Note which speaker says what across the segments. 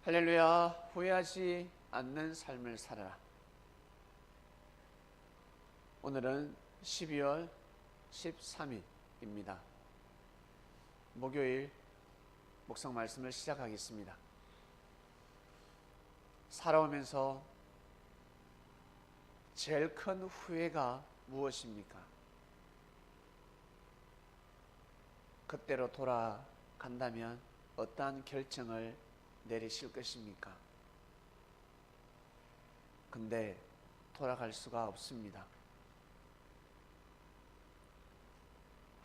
Speaker 1: 할렐루야. 후회하지 않는 삶을 살아라. 오늘은 12월 13일입니다. 목요일 묵상 말씀을 시작하겠습니다. 살아오면서 제일 큰 후회가 무엇입니까? 그때로 돌아간다면 어떠한 결정을 내리실 것입니까? 근데 돌아갈 수가 없습니다.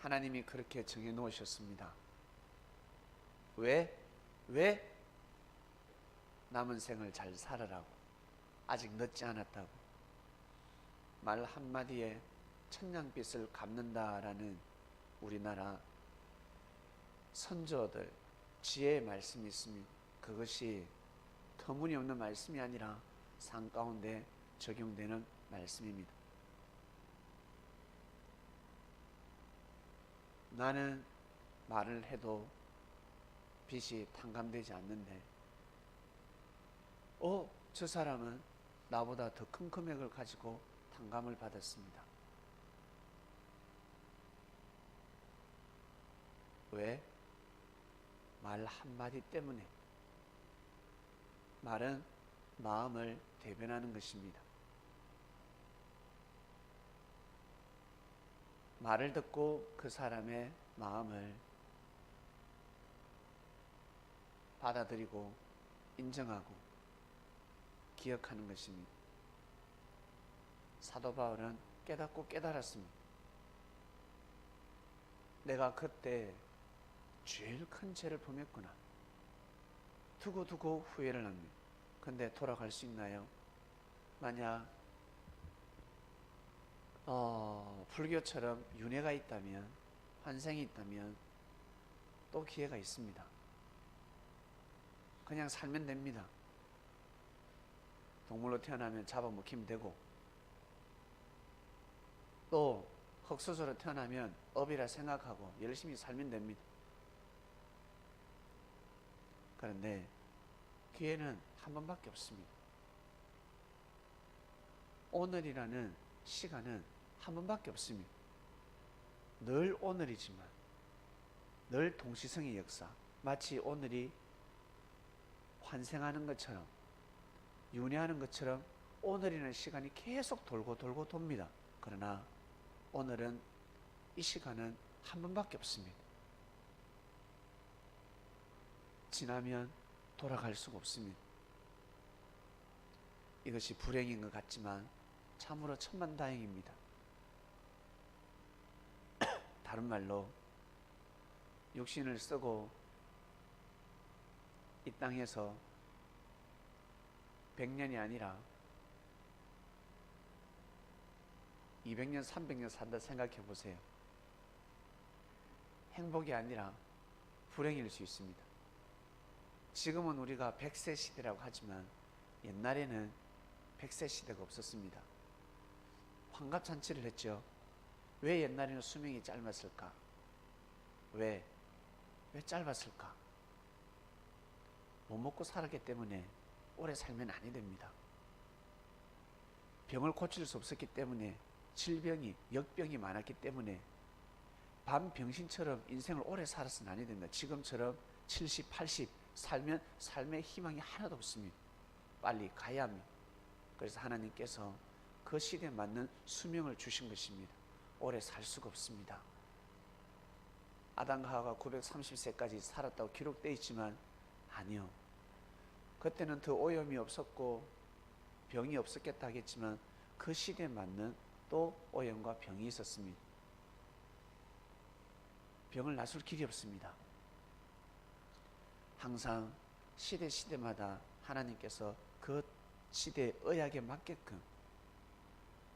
Speaker 1: 하나님이 그렇게 정해 놓으셨습니다. 왜? 남은 생을 잘 살아라고. 아직 늦지 않았다고. 말 한마디에 천냥빚을 갚는다라는 우리나라 선조들 지혜의 말씀이 있습니다. 그것이 터무니없는 말씀이 아니라 상 가운데 적용되는 말씀입니다. 나는 말을 해도 빚이 탕감되지 않는데 저 사람은 나보다 더 큰 금액을 가지고 탕감을 받았습니다. 왜? 말 한마디 때문에. 말은 마음을 대변하는 것입니다. 말을 듣고 그 사람의 마음을 받아들이고 인정하고 기억하는 것입니다. 사도 바울은 깨닫고 깨달았습니다. 내가 그때 제일 큰 죄를 범했구나. 두고 후회를 합니다. 근데 돌아갈 수 있나요? 만약 불교처럼 윤회가 있다면, 환생이 있다면 또 기회가 있습니다. 그냥 살면 됩니다. 동물로 태어나면 잡아먹히면 되고, 또 흙수저로 태어나면 업이라 생각하고 열심히 살면 됩니다. 그런데 기회는 한 번밖에 없습니다. 오늘이라는 시간은 한 번밖에 없습니다. 늘 오늘이지만, 늘 동시성의 역사, 마치 오늘이 환생하는 것처럼, 윤회하는 것처럼 오늘이라는 시간이 계속 돌고 돕니다. 그러나 오늘은, 이 시간은 한 번밖에 없습니다. 지나면 돌아갈 수가 없습니다. 이것이 불행인 것 같지만 참으로 천만다행입니다. 다른 말로 육신을 쓰고 이 땅에서 100년이 아니라 200년, 300년 산다 생각해 보세요. 행복이 아니라 불행일 수 있습니다. 지금은 우리가 100세 시대라고 하지만 옛날에는 100세 시대가 없었습니다. 환갑잔치를 했죠. 왜 옛날에는 수명이 짧았을까? 왜 짧았을까? 못 먹고 살았기 때문에 오래 살면 아니 됩니다. 병을 고칠 수 없었기 때문에, 질병이, 역병이 많았기 때문에 반병신처럼 인생을 오래 살았으면 아니 됩니다. 지금처럼 70, 80 살면 삶의 희망이 하나도 없습니다. 빨리 가야 합니다. 그래서 하나님께서 그 시대에 맞는 수명을 주신 것입니다. 오래 살 수가 없습니다. 아담과 하와가 930세까지 살았다고 기록되어 있지만 아니요. 그때는 더 오염이 없었고 병이 없었겠다 하겠지만 그 시대에 맞는 또 오염과 병이 있었습니다. 병을 낫을 길이 없습니다. 항상 시대마다 하나님께서 그 시대의 의학에 맞게끔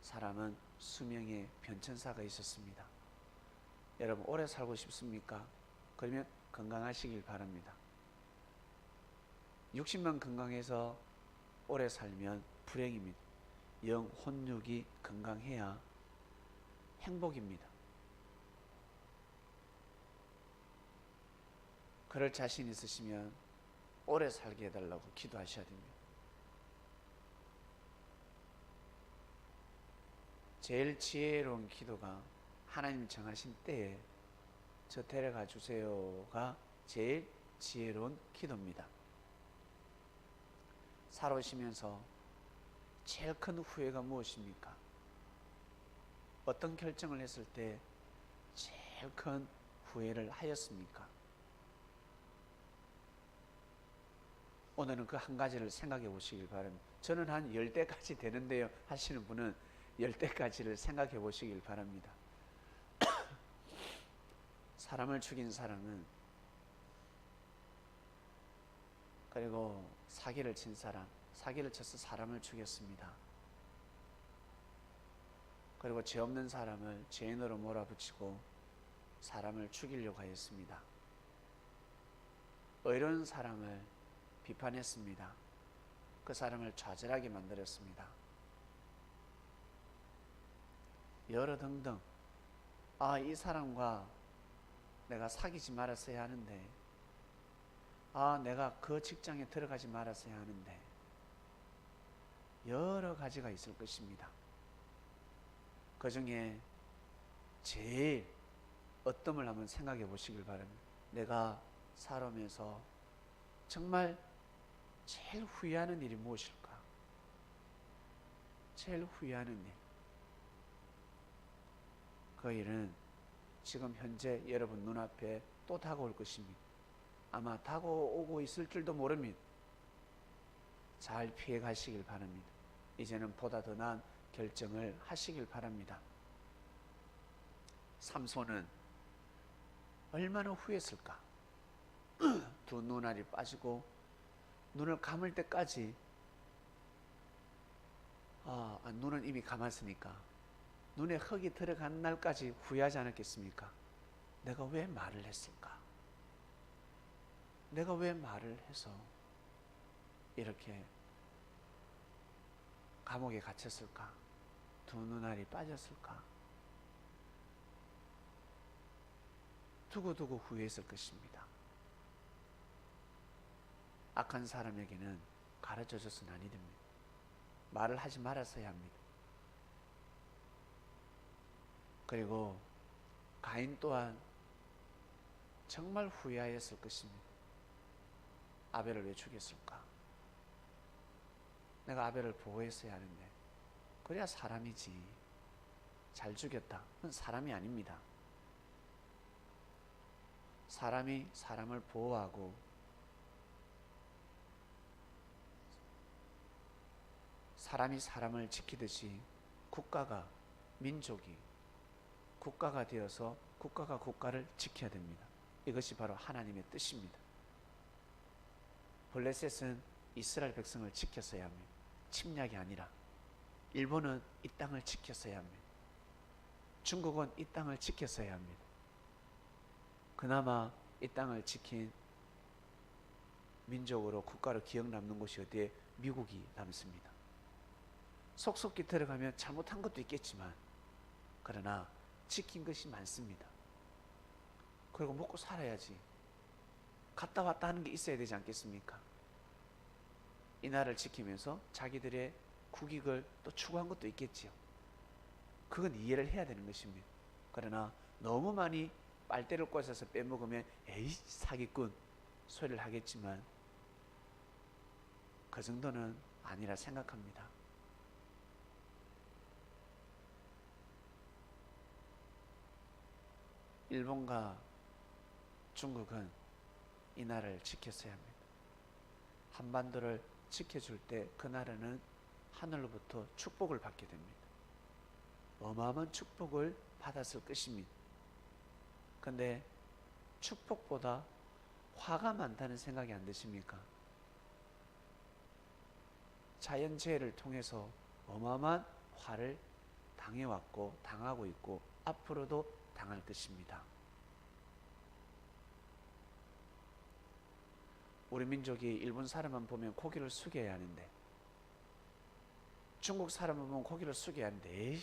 Speaker 1: 사람은 수명의 변천사가 있었습니다. 여러분 오래 살고 싶습니까? 그러면 건강하시길 바랍니다. 60만 건강해서 오래 살면 불행입니다. 영 혼육이 건강해야 행복입니다. 그럴 자신 있으시면 오래 살게 해달라고 기도하셔야 됩니다. 제일 지혜로운 기도가 하나님 정하신 때에 저 데려가 주세요가 제일 지혜로운 기도입니다. 살아오시면서 제일 큰 후회가 무엇입니까? 어떤 결정을 했을 때 제일 큰 후회를 하였습니까? 오늘은 그 한 가지를 생각해 보시길 바랍니다. 저는 한 10대까지 되는데요 하시는 분은 10대까지를 생각해 보시길 바랍니다. 사람을 죽인 사람은, 그리고 사기를 친 사람, 사기를 쳐서 사람을 죽였습니다. 그리고 죄 없는 사람을 죄인으로 몰아붙이고 사람을 죽이려고 하였습니다. 의로운 사람을 비판했습니다. 그 사람을 좌절하게 만들었습니다. 여러 등등, 이 사람과 내가 사귀지 말았어야 하는데, 내가 그 직장에 들어가지 말았어야 하는데, 여러 가지가 있을 것입니다. 그 중에 제일 어떤 을 한번 생각해 보시길 바랍니다. 내가 살아오면서 정말 제일 후회하는 일이 무엇일까? 제일 후회하는 일. 그 일은 지금 현재 여러분 눈앞에 또 다가올 것입니다. 아마 다가오고 있을 줄도 모릅니다. 잘 피해 가시길 바랍니다. 이제는 보다 더 나은 결정을 하시길 바랍니다. 삼손은 얼마나 후회했을까? 두 눈알이 빠지고 눈을 감을 때까지, 눈은 이미 감았으니까 눈에 흙이 들어간 날까지 후회하지 않았겠습니까? 내가 왜 말을 했을까? 내가 왜 말을 해서 이렇게 감옥에 갇혔을까? 두 눈알이 빠졌을까? 두고두고 후회했을 것입니다. 악한 사람에게는 가르쳐줘서는 아니 됩니다. 말을 하지 말았어야 합니다. 그리고 가인 또한 정말 후회하였을 것입니다. 아벨을 왜 죽였을까? 내가 아벨을 보호했어야 하는데, 그래야 사람이지. 잘 죽였다. 그건 사람이 아닙니다. 사람이 사람을 보호하고 사람이 사람을 지키듯이 국가가, 민족이 국가가 되어서 국가가 국가를 지켜야 됩니다. 이것이 바로 하나님의 뜻입니다. 블레셋은 이스라엘 백성을 지켰어야 합니다. 침략이 아니라. 일본은 이 땅을 지켰어야 합니다. 중국은 이 땅을 지켰어야 합니다. 그나마 이 땅을 지킨 민족으로, 국가로 기억 남는 곳이 어디에? 미국이 남습니다. 속속히 들어가면 잘못한 것도 있겠지만, 그러나 지킨 것이 많습니다. 그리고 먹고 살아야지. 갔다 왔다 하는 게 있어야 되지 않겠습니까? 이 나라를 지키면서 자기들의 국익을 또 추구한 것도 있겠지요. 그건 이해를 해야 되는 것입니다. 그러나 너무 많이 빨대를 꽂아서 빼먹으면 에이 사기꾼 소리를 하겠지만, 그 정도는 아니라 생각합니다. 일본과 중국은 이 나라를 지켰어야 합니다. 한반도를 지켜줄 때 그 나라는 하늘로부터 축복을 받게 됩니다. 어마어마한 축복을 받았을 것입니다. 그런데 축복보다 화가 많다는 생각이 안 드십니까? 자연재해를 통해서 어마어마한 화를 당해왔고 당하고 있고 앞으로도 당할 것입니다. 우리 민족이 일본 사람만 보면 고개를 숙여야 하는데, 중국 사람만 보면 고개를 숙여야 하는데, 에이,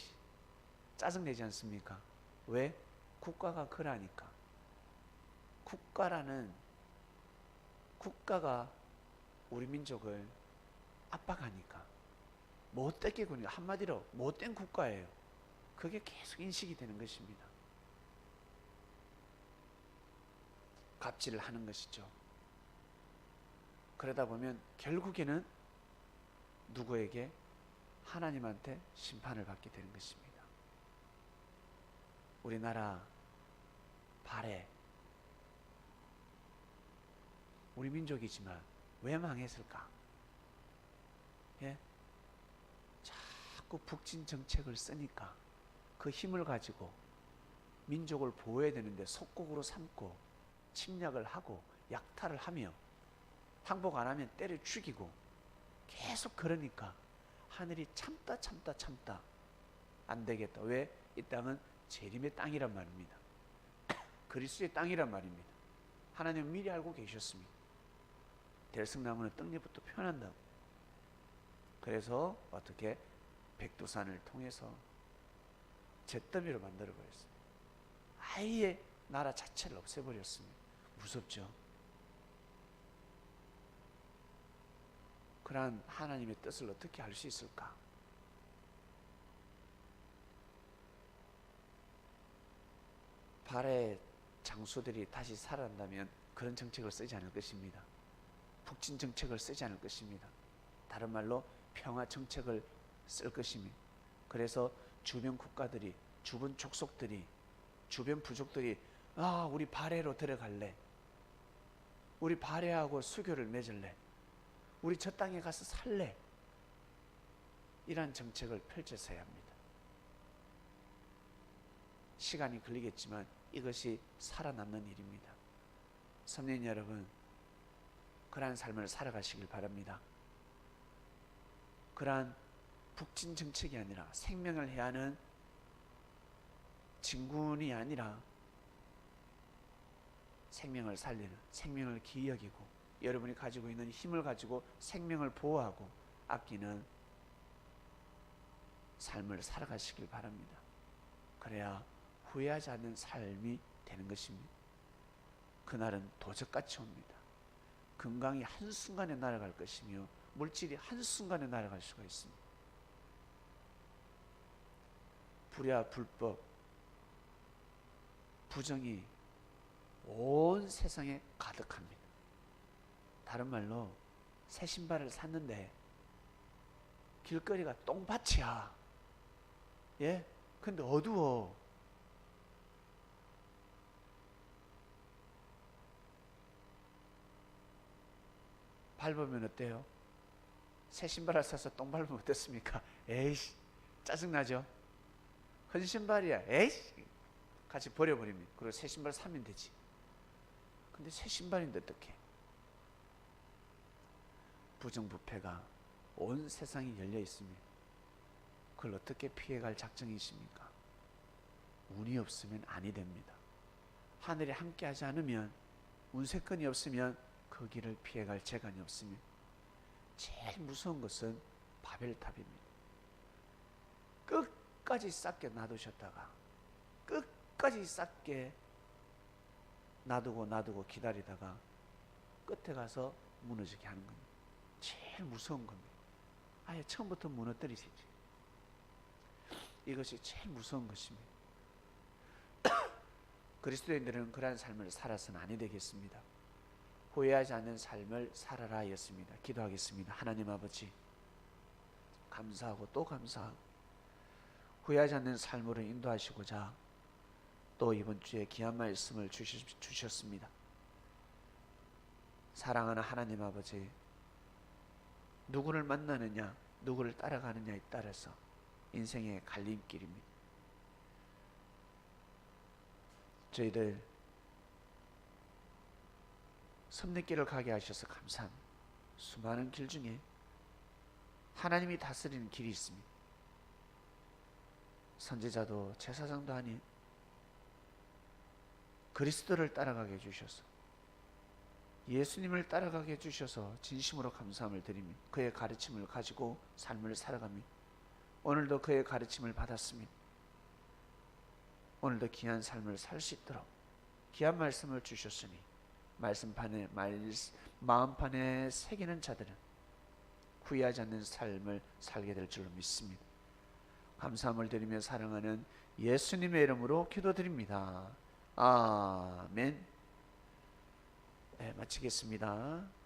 Speaker 1: 짜증내지 않습니까? 왜? 국가가 그러니까. 국가가 우리 민족을 압박하니까 못되게 구니까 한마디로 못된 국가예요. 그게 계속 인식이 되는 것입니다. 갑질을 하는 것이죠. 그러다 보면 결국에는 누구에게? 하나님한테 심판을 받게 되는 것입니다. 우리나라 발해 우리 민족이지만 왜 망했을까? 예? 자꾸 북진 정책을 쓰니까 그 힘을 가지고 민족을 보호해야 되는데 속국으로 삼고 침략을 하고 약탈을 하며 항복 안 하면 때려 죽이고 계속 그러니까 하늘이 참다 안 되겠다. 왜? 이 땅은 재림의 땅이란 말입니다. 그리스도의 땅이란 말입니다. 하나님은 미리 알고 계셨습니다. 들승나무는 떡잎부터 편한다고. 그래서 어떻게? 백두산을 통해서 잿더미로 만들어버렸습니다. 아예 나라 자체를 없애버렸습니다. 무섭죠? 그러한 하나님의 뜻을 어떻게 알 수 있을까? 발해 장수들이 다시 살아난다면 그런 정책을 쓰지 않을 것입니다. 북진 정책을 쓰지 않을 것입니다. 다른 말로 평화 정책을 쓸 것입니다. 그래서 주변 국가들이, 주변 족속들이, 주변 부족들이 우리 발해로 들어갈래, 우리 발해하고 수교를 맺을래, 우리 저 땅에 가서 살래, 이러한 정책을 펼쳐서야 합니다. 시간이 걸리겠지만 이것이 살아남는 일입니다. 선민 여러분, 그러한 삶을 살아가시길 바랍니다. 그러한 북진 정책이 아니라 생명을 해하는 진군이 아니라 생명을 살리는, 생명을 귀히 여기고 여러분이 가지고 있는 힘을 가지고 생명을 보호하고 아끼는 삶을 살아가시길 바랍니다. 그래야 후회하지 않는 삶이 되는 것입니다. 그날은 도적같이 옵니다. 건강이 한순간에 날아갈 것이며 물질이 한순간에 날아갈 수가 있습니다. 불의와 불법, 부정이 온 세상에 가득합니다. 다른 말로 새 신발을 샀는데 길거리가 똥밭이야. 예? 근데 어두워. 밟으면 어때요? 새 신발을 사서 똥 밟으면 어떻습니까? 에이씨, 짜증나죠? 헌 신발이야. 에이씨, 같이 버려버립니다. 그리고 새 신발 사면 되지. 근데 새 신발인데 어떡해? 부정부패가 온 세상에 열려 있습니다. 그걸 어떻게 피해갈 작정이십니까? 운이 없으면 아니 됩니다. 하늘이 함께 하지 않으면, 운세권이 없으면 그 길을 피해갈 재간이 없으면 제일 무서운 것은 바벨탑입니다. 끝까지 쌓게 놔두셨다가 끝까지 쌓게 놔두고 기다리다가 끝에 가서 무너지게 하는 겁니다. 제일 무서운 겁니다. 아예 처음부터 무너뜨리시지. 이것이 제일 무서운 것입니다. 그리스도인들은 그러한 삶을 살아서는 아니 되겠습니다. 후회하지 않는 삶을 살아라 하였습니다. 기도하겠습니다. 하나님 아버지, 감사하고 또 감사하고 후회하지 않는 삶으로 인도하시고자 또 이번 주에 귀한 말씀을 주셨습니다. 사랑하는 하나님 아버지, 누구를 만나느냐, 누구를 따라가느냐에 따라서 인생의 갈림길입니다. 저희들 섭리길을 가게 하셔서 감사합니다. 수많은 길 중에 하나님이 다스리는 길이 있습니다. 선지자도 제사장도 아닌 그리스도를 따라가게 해주셔서, 예수님을 따라가게 해주셔서 진심으로 감사함을 드립니다. 그의 가르침을 가지고 삶을 살아갑니다. 오늘도 그의 가르침을 받았습니다. 오늘도 귀한 삶을 살 수 있도록 귀한 말씀을 주셨으니 말씀판에 마음판에 새기는 자들은 후회하지 않는 삶을 살게 될 줄로 믿습니다. 감사함을 드리며 사랑하는 예수님의 이름으로 기도드립니다. 아멘. 네, 마치겠습니다.